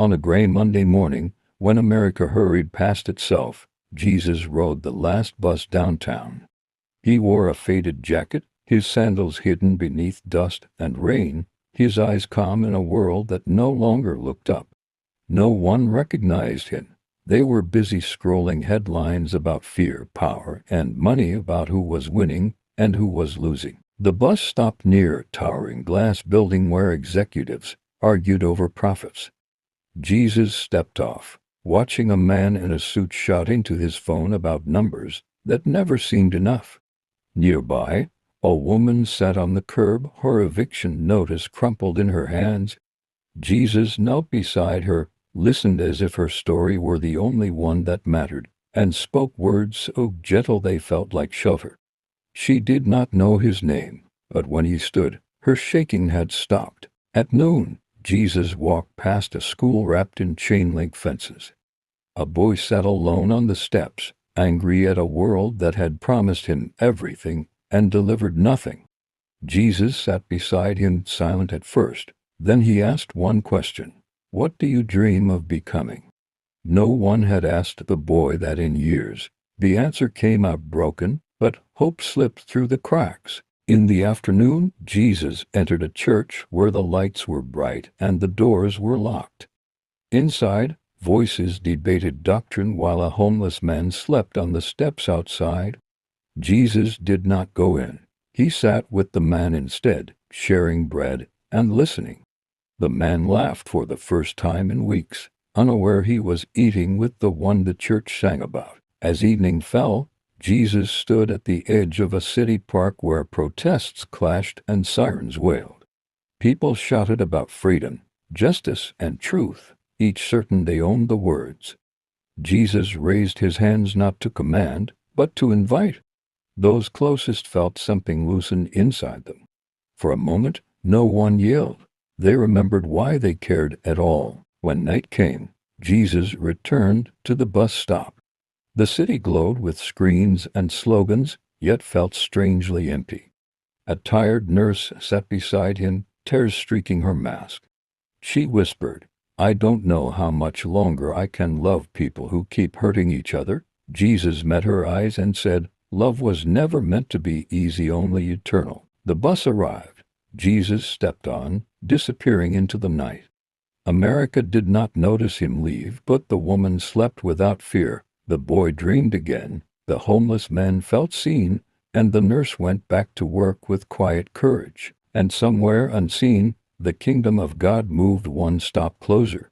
On a gray Monday morning, when America hurried past itself, Jesus rode the last bus downtown. He wore a faded jacket, his sandals hidden beneath dust and rain, his eyes calm in a world that no longer looked up. No one recognized him. They were busy scrolling headlines about fear, power, and money, about who was winning and who was losing. The bus stopped near a towering glass building where executives argued over profits. Jesus stepped off, watching a man in a suit shout into his phone about numbers that never seemed enough. Nearby, a woman sat on the curb, her eviction notice crumpled in her hands. Jesus knelt beside her, listened as if her story were the only one that mattered, and spoke words so gentle they felt like shelter. She did not know his name, but when he stood, her shaking had stopped. At noon, Jesus walked past a school wrapped in chain-link fences. A boy sat alone on the steps, angry at a world that had promised him everything and delivered nothing. Jesus sat beside him, silent at first. Then he asked one question: "What do you dream of becoming?" No one had asked the boy that in years. The answer came out broken, but hope slipped through the cracks. In the afternoon, Jesus entered a church where the lights were bright and the doors were locked. Inside, voices debated doctrine while a homeless man slept on the steps outside. Jesus did not go in. He sat with the man instead, sharing bread and listening. The man laughed for the first time in weeks, unaware he was eating with the one the church sang about. As evening fell, Jesus stood at the edge of a city park where protests clashed and sirens wailed. People shouted about freedom, justice, and truth, each certain they owned the words. Jesus raised his hands not to command, but to invite. Those closest felt something loosen inside them. For a moment, no one yelled. They remembered why they cared at all. When night came, Jesus returned to the bus stop. The city glowed with screens and slogans, yet felt strangely empty. A tired nurse sat beside him, tears streaking her mask. She whispered, "I don't know how much longer I can love people who keep hurting each other." Jesus met her eyes and said, "Love was never meant to be easy, only eternal." The bus arrived. Jesus stepped on, disappearing into the night. America did not notice him leave, but the woman slept without fear. The boy dreamed again, the homeless man felt seen, and the nurse went back to work with quiet courage. And somewhere unseen, the kingdom of God moved one stop closer.